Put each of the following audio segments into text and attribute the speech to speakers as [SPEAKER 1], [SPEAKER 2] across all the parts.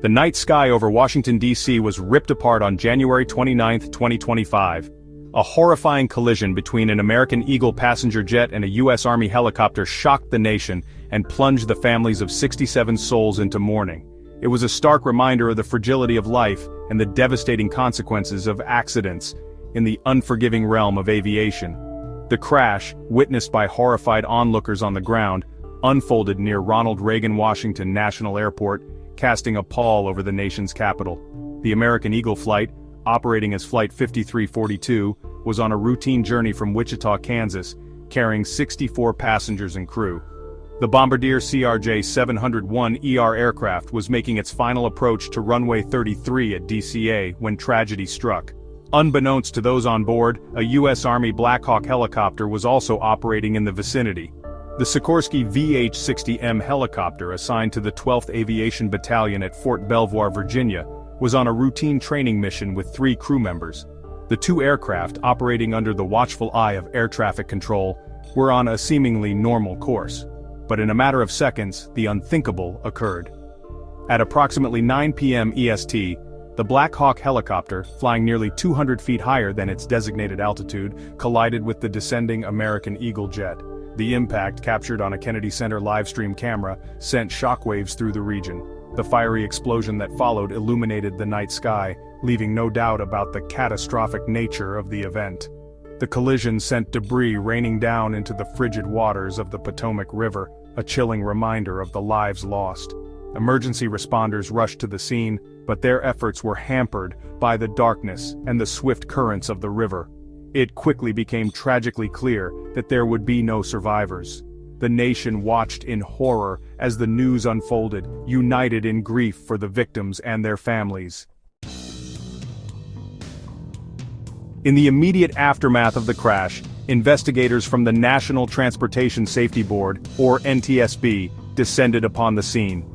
[SPEAKER 1] The night sky over Washington, D.C. was ripped apart on January 29, 2025. A horrifying collision between an American Eagle passenger jet and a U.S. Army helicopter shocked the nation and plunged the families of 67 souls into mourning. It was a stark reminder of the fragility of life and the devastating consequences of accidents in the unforgiving realm of aviation. The crash, witnessed by horrified onlookers on the ground, unfolded near Ronald Reagan Washington National Airport, casting a pall over the nation's capital. The American Eagle flight, operating as Flight 5342, was on a routine journey from Wichita, Kansas, carrying 64 passengers and crew. The Bombardier CRJ701ER aircraft was making its final approach to runway 33 at DCA when tragedy struck. Unbeknownst to those on board, a U.S. Army Black Hawk helicopter was also operating in the vicinity. The Sikorsky VH-60M helicopter assigned to the 12th Aviation Battalion at Fort Belvoir, Virginia, was on a routine training mission with 3 crew members. The 2 aircraft, operating under the watchful eye of air traffic control, were on a seemingly normal course. But in a matter of seconds, the unthinkable occurred. At approximately 9 p.m. EST, the Black Hawk helicopter, flying nearly 200 feet higher than its designated altitude, collided with the descending American Eagle jet. The impact, captured on a Kennedy Center livestream camera, sent shockwaves through the region. The fiery explosion that followed illuminated the night sky, leaving no doubt about the catastrophic nature of the event. The collision sent debris raining down into the frigid waters of the Potomac River, a chilling reminder of the lives lost. Emergency responders rushed to the scene, but their efforts were hampered by the darkness and the swift currents of the river. It quickly became tragically clear that there would be no survivors. The nation watched in horror as the news unfolded, united in grief for the victims and their families. In the immediate aftermath of the crash, investigators from the National Transportation Safety Board, or NTSB, descended upon the scene.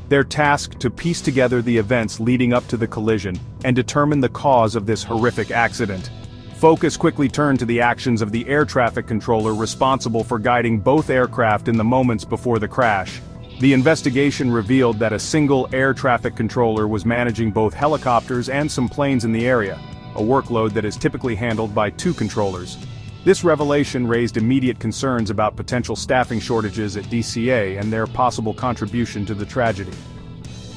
[SPEAKER 1] Their task to piece together the events leading up to the collision and determine the cause of this horrific accident. Focus quickly turned to the actions of the air traffic controller responsible for guiding both aircraft in the moments before the crash. The investigation revealed that a single air traffic controller was managing both helicopters and some planes in the area, a workload that is typically handled by 2 controllers. This revelation raised immediate concerns about potential staffing shortages at DCA and their possible contribution to the tragedy.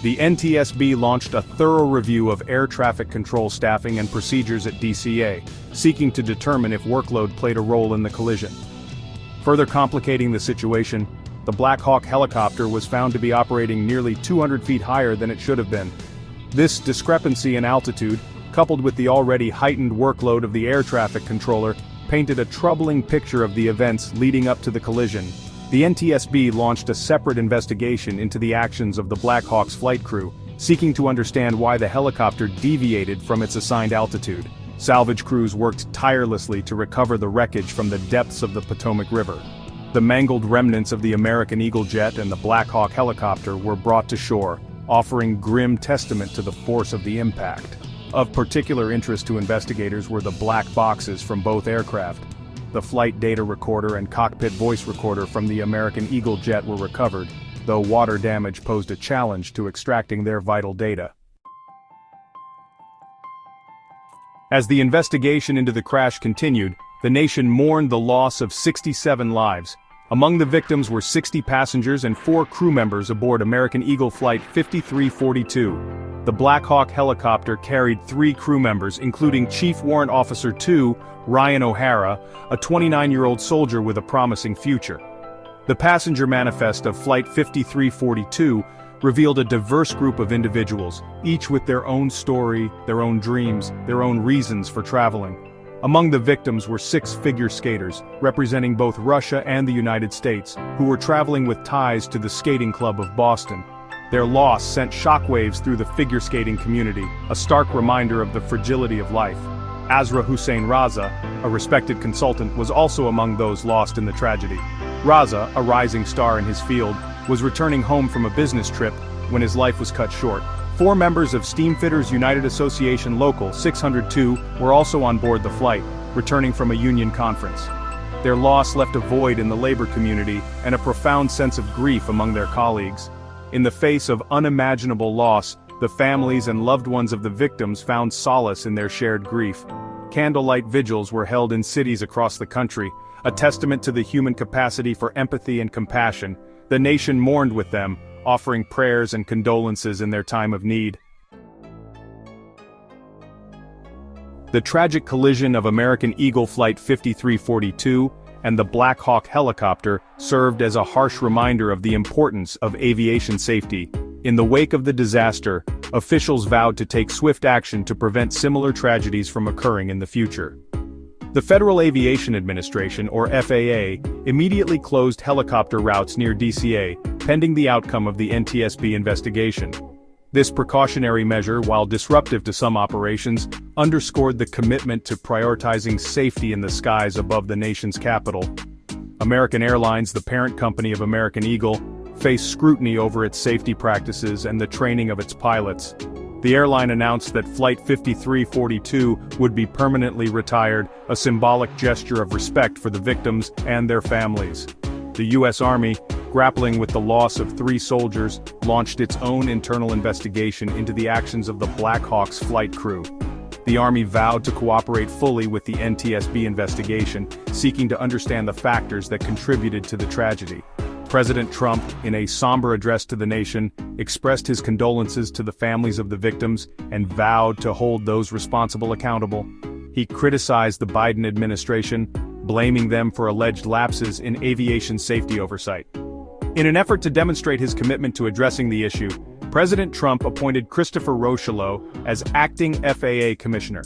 [SPEAKER 1] The NTSB launched a thorough review of air traffic control staffing and procedures at DCA, seeking to determine if workload played a role in the collision. Further complicating the situation, the Black Hawk helicopter was found to be operating nearly 200 feet higher than it should have been. This discrepancy in altitude, coupled with the already heightened workload of the air traffic controller, painted a troubling picture of the events leading up to the collision. The NTSB launched a separate investigation into the actions of the Black Hawk's flight crew, seeking to understand why the helicopter deviated from its assigned altitude. Salvage crews worked tirelessly to recover the wreckage from the depths of the Potomac River. The mangled remnants of the American Eagle jet and the Black Hawk helicopter were brought to shore, offering grim testament to the force of the impact. Of particular interest to investigators were the black boxes from both aircraft. The flight data recorder and cockpit voice recorder from the American Eagle jet were recovered, though water damage posed a challenge to extracting their vital data. As the investigation into the crash continued, the nation mourned the loss of 67 lives. Among the victims were 60 passengers and 4 crew members aboard American Eagle Flight 5342. The Black Hawk helicopter carried 3 crew members, including Chief Warrant Officer 2, Ryan O'Hara, a 29-year-old soldier with a promising future. The passenger manifest of Flight 5342 revealed a diverse group of individuals, each with their own story, their own dreams, their own reasons for traveling. Among the victims were 6 figure skaters, representing both Russia and the United States, who were traveling with ties to the Skating Club of Boston. Their loss sent shockwaves through the figure skating community, a stark reminder of the fragility of life. Azra Hussein Raza, a respected consultant, was also among those lost in the tragedy. Raza, a rising star in his field, was returning home from a business trip when his life was cut short. 4 members of Steamfitters United Association Local 602 were also on board the flight, returning from a union conference. Their loss left a void in the labor community and a profound sense of grief among their colleagues. In the face of unimaginable loss, The families and loved ones of the victims found solace in their shared grief. Candlelight vigils were held in cities across the country, a testament to the human capacity for empathy and compassion. The nation mourned with them, offering prayers and condolences in their time of need. The tragic collision of American Eagle Flight 5342 and the Black Hawk helicopter served as a harsh reminder of the importance of aviation safety. In the wake of the disaster, officials vowed to take swift action to prevent similar tragedies from occurring in the future. The Federal Aviation Administration, or FAA, immediately closed helicopter routes near DCA, pending the outcome of the NTSB investigation. This precautionary measure, while disruptive to some operations, underscored the commitment to prioritizing safety in the skies above the nation's capital. American Airlines, the parent company of American Eagle, faced scrutiny over its safety practices and the training of its pilots. The airline announced that Flight 5342 would be permanently retired, a symbolic gesture of respect for the victims and their families. The U.S. Army, grappling with the loss of 3 soldiers, launched its own internal investigation into the actions of the Black Hawk's flight crew. The Army vowed to cooperate fully with the NTSB investigation, seeking to understand the factors that contributed to the tragedy. President Trump, in a somber address to the nation, expressed his condolences to the families of the victims and vowed to hold those responsible accountable. He criticized the Biden administration, blaming them for alleged lapses in aviation safety oversight. In an effort to demonstrate his commitment to addressing the issue, President Trump appointed Christopher Rocheleau as acting FAA commissioner.